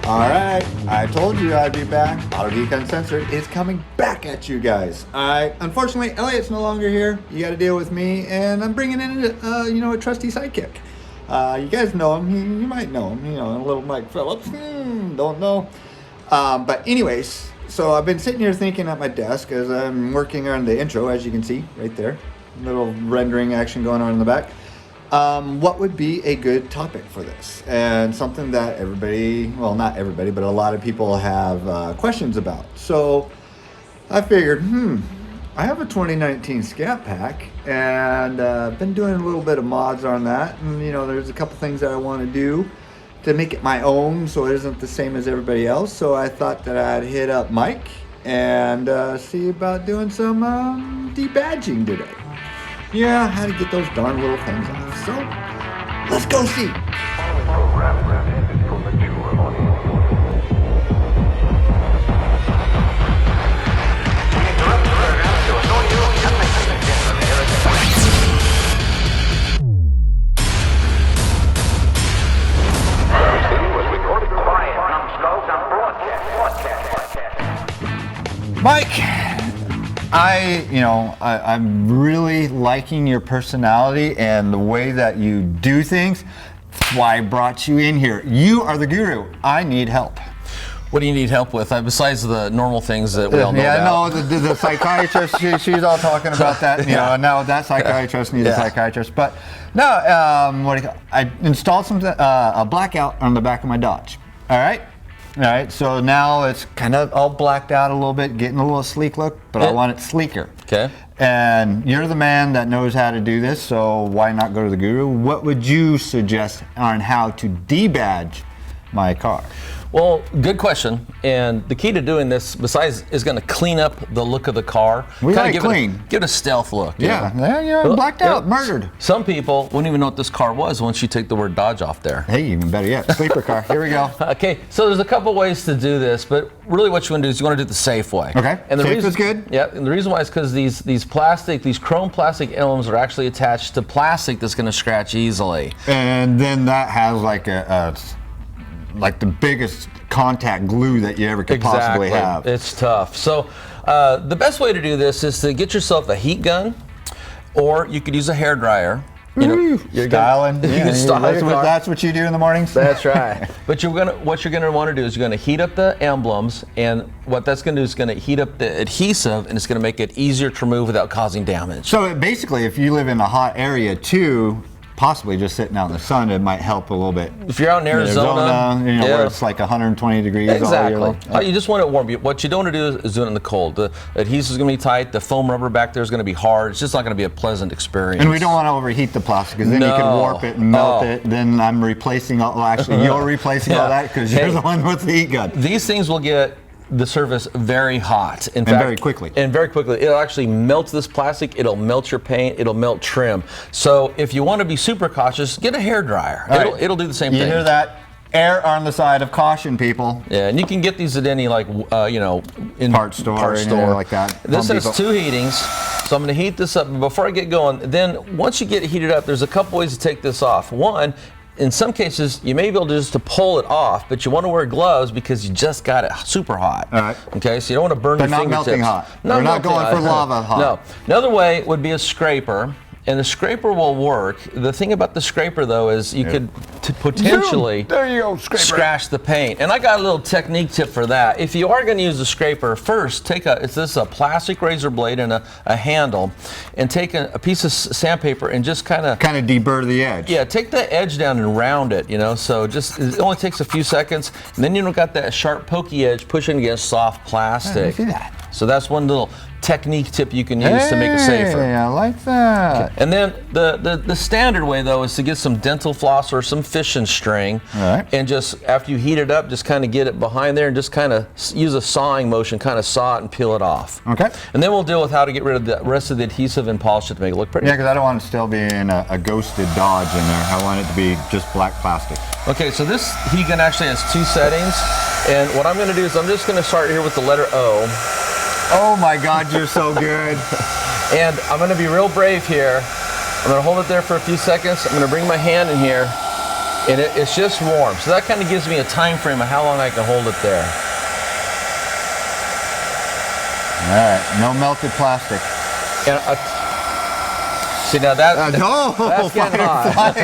All right, I told you I'd be back. Autogeek Uncensored is coming back at you guys. Unfortunately, Elliot's no longer here. You got to deal with me, and I'm bringing in a trusty sidekick. You guys know him. You might know him. A little Mike Phillips. Don't know. But anyways, so I've been sitting here thinking at my desk as I'm working on the intro, as you can see right there. Little rendering action going on in the back. What would be a good topic for this? And something that everybody, well, not everybody, but a lot of people have questions about. So I figured, I have a 2019 Scat Pack, and been doing a little bit of mods on that. And, there's a couple things that I want to do to make it my own so it isn't the same as everybody else. So I thought that I'd hit up Mike and see about doing some debadging today. Yeah, how to get those darn little things off. So, let's go see. Mike, I'm really liking your personality and the way that you do things. That's why I brought you in here. You are the guru. I need help. What do you need help with, besides the normal things that we all know about? Yeah, no, the psychiatrist, she's all talking about that. Now that psychiatrist needs a psychiatrist. But no, I installed a blackout on the back of my Dodge. All right, so now it's kind of all blacked out a little bit, getting a little sleek look, but I want it sleeker. Okay. And you're the man that knows how to do this, so why not go to the guru? What would you suggest on how to debadge my car? Well, good question. And the key to doing this, besides, is going to clean up the look of the car. We got it clean. Give it a stealth look. Yeah, blacked out, murdered. Some people wouldn't even know what this car was once you take the word Dodge off there. Hey, even better yet, sleeper car. Here we go. Okay, so there's a couple ways to do this, but really what you want to do is you want to do it the safe way. Okay, and the safe reason, is good. Yeah, and the reason why is because these chrome plastic emblems are actually attached to plastic that's going to scratch easily. And then that has like the biggest contact glue that you ever could possibly have. It's tough. So the best way to do this is to get yourself a heat gun, or you could use a hair dryer. You're styling. That's what you do in the mornings. That's right. But what you're gonna want to do is you're gonna heat up the emblems, and what that's gonna do is gonna heat up the adhesive, and it's gonna make it easier to remove without causing damage. So basically, if you live in a hot area too, possibly just sitting out in the sun, it might help a little bit. If you're out in Arizona, where it's like 120 degrees exactly. all year long. You just want it warm. What you don't want to do is do it in the cold. The adhesive is going to be tight. The foam rubber back there is going to be hard. It's just not going to be a pleasant experience. And we don't want to overheat the plastic, because then you can warp it and melt it. Then I'm replacing you're replacing all that because you're the one with the heat gun. These things will get the surface very hot. In fact, very quickly. It'll actually melt this plastic. It'll melt your paint. It'll melt trim. So if you want to be super cautious, get a hair dryer. It'll do the same thing. You hear that? Err on the side of caution, people. Yeah, and you can get these at any in part store like that. This has two heatings, so I'm going to heat this up. Before I get going, then once you get it heated up, there's a couple ways to take this off. One, in some cases, you may be able to just to pull it off, but you want to wear gloves because you just got it super hot. All right. Okay, so you don't want to burn your fingertips. They're not melting hot. We're not going for lava hot. No. Another way would be a scraper. And the scraper will work. The thing about the scraper, though, is you could potentially scratch the paint. And I got a little technique tip for that. If you are going to use a scraper, first this is a plastic razor blade and a handle, and take a piece of sandpaper and just kind of deburr the edge. Yeah, take the edge down and round it. So it only takes a few seconds, and then you don't got that sharp, pokey edge pushing against soft plastic. See that? So that's one little technique tip you can use to make it safer. I like that. Okay. And then the standard way, though, is to get some dental floss or some fishing string, and just after you heat it up, just kind of get it behind there and just kind of use a sawing motion, kind of saw it and peel it off. Okay. And then we'll deal with how to get rid of the rest of the adhesive and polish it to make it look pretty. Yeah, because I don't want it still being a ghosted Dodge in there. I want it to be just black plastic. Okay, so this heat gun actually has two settings, and what I'm going to do is I'm just going to start here with the letter O. Oh my God, you're so good. And I'm going to be real brave here. I'm going to hold it there for a few seconds. I'm going to bring my hand in here, And it's just warm. So that kind of gives me a time frame of how long I can hold it there. All right, no melted plastic. And see now that's getting hot.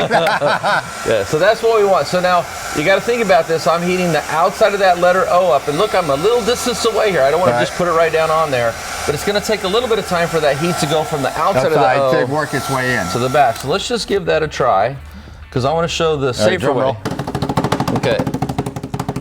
Yeah, so that's what we want. So now you got to think about this. I'm heating the outside of that letter O up, and look, I'm a little distance away here. I don't want to just put it right down on there, but it's going to take a little bit of time for that heat to go from the outside of the O to work its way in to the back. So let's just give that a try, because I want to show the safer way. Okay,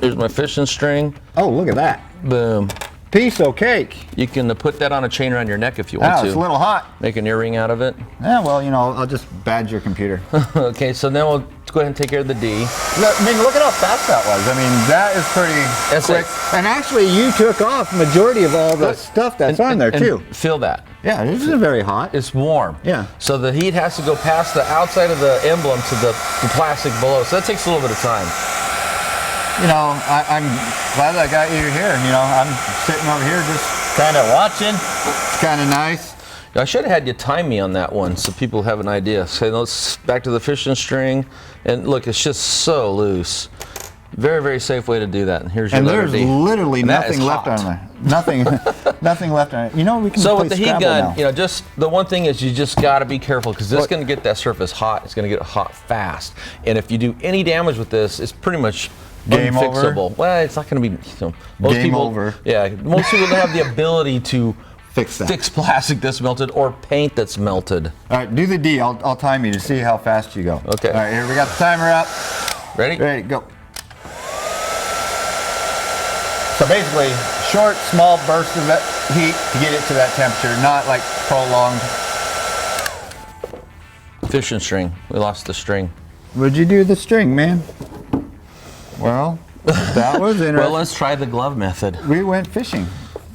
here's my fishing string. Oh, look at that! Boom. Piece of cake. You can put that on a chain around your neck if you want to. It's a little hot. Make an earring out of it. Yeah, well, you know, I'll just badge your computer. Okay, so then we'll go ahead and take care of the D. I mean, look at how fast that was. I mean, that is pretty quick. And actually, you took off majority of all the stuff that's on there, too. Feel that. Yeah, this isn't very hot. It's warm. Yeah. So the heat has to go past the outside of the emblem to the plastic below. So that takes a little bit of time. You know, I'm glad I got you here. You know, I'm sitting over here just kind of watching. It's kind of nice. I should have had you time me on that one so people have an idea. So let's back to the fishing string. And look, it's just so loose. Very, very safe way to do that. And here's your letter D. And there's literally nothing left on there. Nothing, nothing left on it. You know, we can. So with the heat gun, you know, just the one thing is you just got to be careful because this is going to get that surface hot. It's going to get it hot fast. And if you do any damage with this, it's pretty much game unfixable. over. Well, it's not going to be. You know, most game people, over. Yeah, most people don't have the ability to fix plastic that's melted or paint that's melted. All right, do the D. I'll time you to see how fast you go. Okay. All right, here we got the timer up. Ready? Ready, go. So basically, short, small bursts of heat to get it to that temperature, not like prolonged. Fishing string. We lost the string. What'd you do with the string, man? Well, that was interesting. Well, let's try the glove method. We went fishing.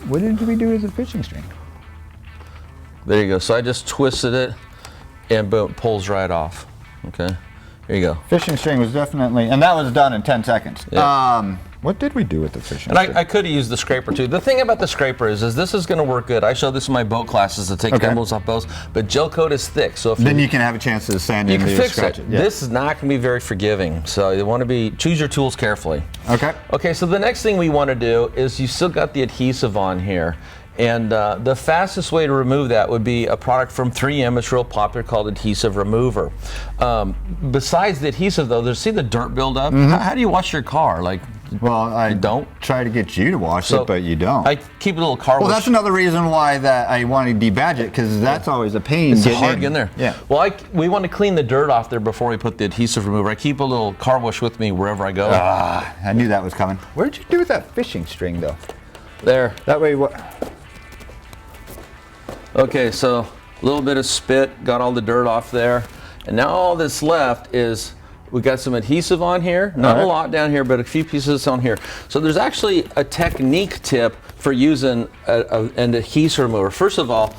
What did we do with the fishing string? There you go. So I just twisted it, and boom, it pulls right off. Okay. Here you go. Fishing string was definitely, and that was done in 10 seconds. Yeah. What did we do with the fishing and string? I could have used the scraper too. The thing about the scraper is this is going to work good. I show this in my boat classes to take emblems off boats, but gel coat is thick, so if then you can have a chance to sand you it. can fix it. Yeah. This is not going to be very forgiving, so you want to choose your tools carefully. Okay. Okay, so the next thing we want to do is you still got the adhesive on here. And the fastest way to remove that would be a product from 3M. It's real popular called Adhesive Remover. Besides the adhesive, though, see the dirt buildup? How do you wash your car? Like, well, I don't try to get you to wash it, but you don't. I keep a little car wash. Well, that's another reason why that I want to debadge it, because that's always a pain. It's hard getting there. Yeah. Well, we want to clean the dirt off there before we put the adhesive remover. I keep a little car wash with me wherever I go. I knew that was coming. What did you do with that fishing string, though? There. That way, what? Okay, so a little bit of spit, got all the dirt off there. And now all that's left is we got some adhesive on here, not a lot down here, but a few pieces on here. So there's actually a technique tip for using an adhesive remover. First of all,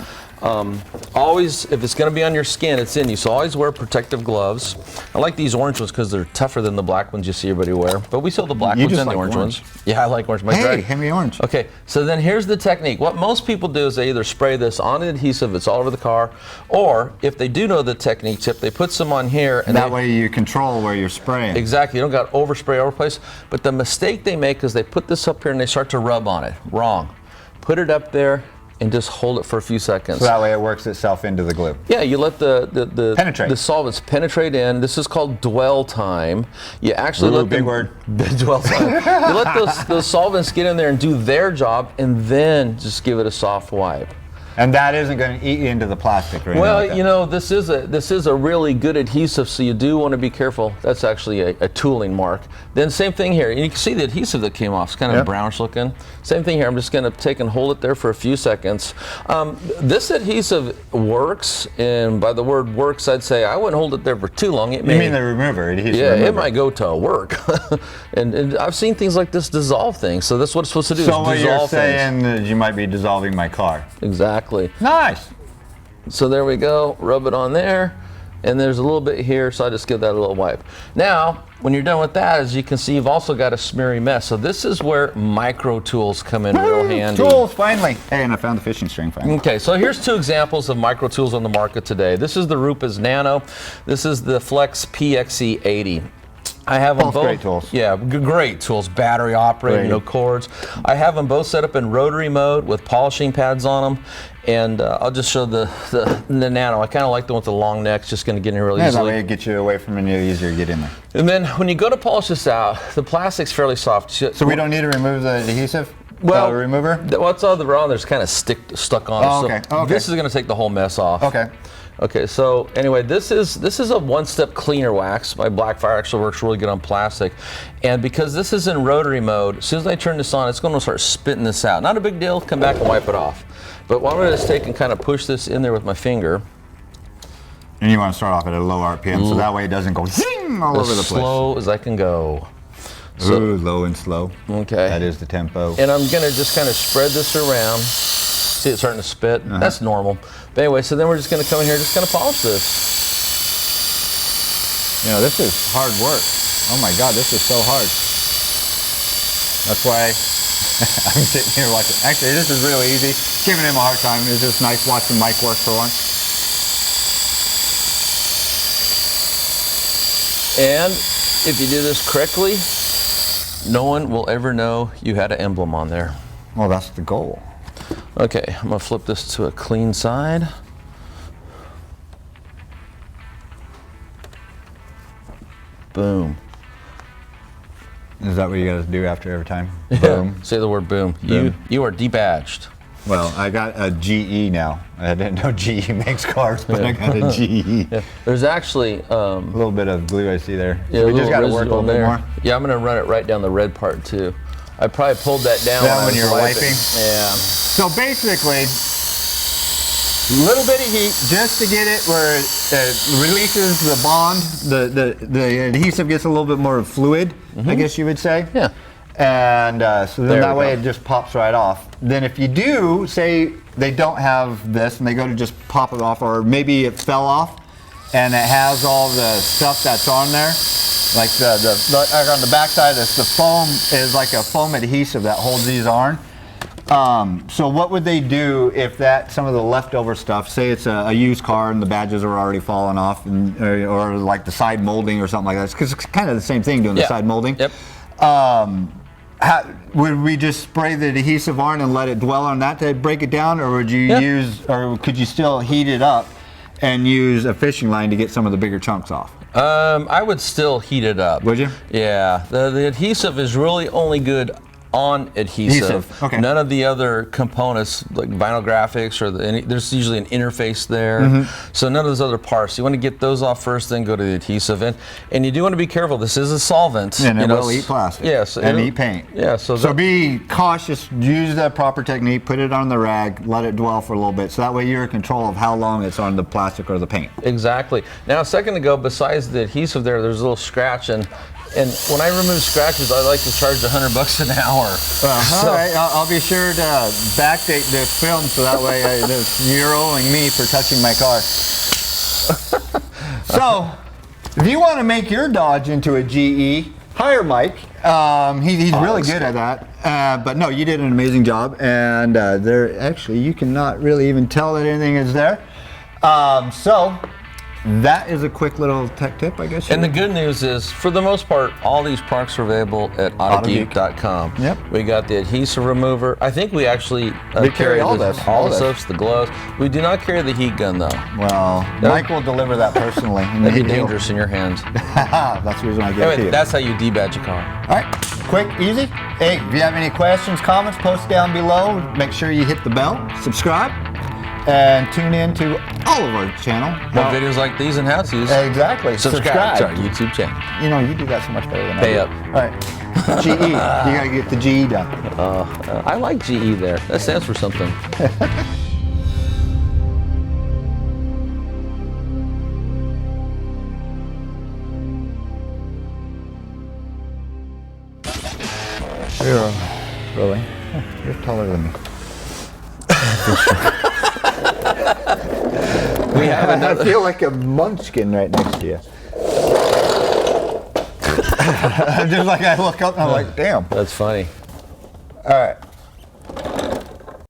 always, if it's going to be on your skin, it's in you. So always wear protective gloves. I like these orange ones because they're tougher than the black ones you see everybody wear. But we sell the black ones and the orange ones. Yeah, I like orange. Hey, hand me orange. Okay, so then here's the technique. What most people do is they either spray this on an adhesive, it's all over the car, or if they do know the technique tip, they put some on here. And that way you control where you're spraying. Exactly, you don't got overspray overplace. But the mistake they make is they put this up here and they start to rub on it. Wrong. Put it up there and just hold it for a few seconds. So that way it works itself into the glue. Yeah, you let the solvents penetrate in. This is called dwell time. You actually let big word. Dwell time. You let those solvents get in there and do their job, and then just give it a soft wipe. And that isn't going to eat into the plastic, right? Well, you know, this is a really good adhesive, so you do want to be careful. That's actually a tooling mark. Then same thing here. And you can see the adhesive that came off. It's kind of brownish looking. Same thing here. I'm just going to take and hold it there for a few seconds. This adhesive works, and by the word works, I'd say I wouldn't hold it there for too long. You mean the remover, adhesive remover? It might go to work. and I've seen things like this dissolve things, so that's what it's supposed to do, is dissolve things. So what you're saying that you might be dissolving my car. Exactly. Nice. So there we go, rub it on there, and there's a little bit here, so I just give that a little wipe. Now, when you're done with that, as you can see, you've also got a smeary mess. So this is where micro tools come in real handy. Tools, finally. Hey, and I found the fishing string finally. Okay, so here's two examples of micro tools on the market today. This is the Rupa's Nano. This is the Flex PXE 80. I have them both. Great tools. Yeah, great tools. Battery operated, no cords. I have them both set up in rotary mode with polishing pads on them. And I'll just show the Nano. I kind of like the one with the long neck. It's just going to get in here really easily. That way it gets you away from it, easier to get in there. And then when you go to polish this out, the plastic's fairly soft. So we don't need to remove the adhesive? Well, remover? What's on the wrong there's kind of stuck on it. Okay. So okay. This is going to take the whole mess off. Okay. Okay, so anyway, this is a one-step cleaner wax. My Blackfire actually works really good on plastic. And because this is in rotary mode, as soon as I turn this on, it's going to start spitting this out. Not a big deal, come back and wipe it off. But what I'm going to just take and kind of push this in there with my finger. And you want to start off at a low RPM, so that way it doesn't go zing all over the place. As slow as I can go. Ooh, low and slow. Okay. That is the tempo. And I'm going to just kind of spread this around. See it starting to spit? That's normal. But anyway, so then we're just going to come in here and just kind of polish this. You know, this is hard work. Oh my God, this is so hard. That's why I'm sitting here watching. Actually, this is really easy. Giving him a hard time. It's just nice watching Mike work for once. And if you do this correctly, no one will ever know you had an emblem on there. Well, that's the goal. Okay, I'm going to flip this to a clean side. Boom. Is that what you guys do after every time? Boom. Say the word boom. Boom. You are debadged. Well, I got a GE now. I didn't know GE makes cars, but I got a GE. Yeah. There's actually a little bit of glue I see there. Yeah, So we just got to work a little bit more. Yeah, I'm going to run it right down the red part too. I probably pulled that down when you're wiping. Yeah. So basically, little bit of heat just to get it where it releases the bond. The adhesive gets a little bit more fluid, I guess you would say. Yeah. And so then that way it just pops right off. Then if you do, say they don't have this and they go to just pop it off, or maybe it fell off and it has all the stuff that's on there, like like on the back side, the foam is like a foam adhesive that holds these on. So what would they do if some of the leftover stuff, say it's a used car and the badges are already falling off, and, or like the side molding or something like that, because it's kind of the same thing doing the side molding. Yep. Would we just spray the adhesive on and let it dwell on that to break it down, or would you or could you still heat it up and use a fishing line to get some of the bigger chunks off? I would still heat it up. Would you? Yeah. The adhesive is really only good on adhesive. Okay. None of the other components like vinyl graphics or there's usually an interface there. So none of those other parts. You want to get those off first, then go to the adhesive. And you do want to be careful. This is a solvent. And it will eat plastic. Yes. And eat paint. Yeah. So be cautious. Use the proper technique. Put it on the rag. Let it dwell for a little bit. So that way you're in control of how long it's on the plastic or the paint. Exactly. Now a second ago, besides the adhesive there's a little scratch, and when I remove scratches, I like to charge $100 an hour. All right, I'll be sure to backdate this film so that way you're owing me for touching my car. So, if you want to make your Dodge into a GE, hire Mike. He's really good at that. But no, you did an amazing job, and actually you cannot really even tell that anything is there. So. That is a quick little tech tip, I guess. And the good news is, for the most part, all these products are available at Autogeek.com. Yep. We got the adhesive remover. I think we actually carry all the soaps, the gloves. We do not carry the heat gun, though. Well, Mike will deliver that personally. That'd be dangerous in your hands. That's the reason I gave it to you. That's how you debadge a car. All right, quick, easy. Hey, if you have any questions, comments, post down below. Make sure you hit the bell, subscribe, and tune in to all of our channel. More videos like these and how-tos. Exactly. Subscribe to our YouTube channel. You know, you do that so much better than I do. Pay up. All right. GE. You got to get the GE done. I like GE there. That stands for something. Really? You're taller than me. I feel like a munchkin right next to you. Just like I look up and I'm like, damn. That's funny. All right.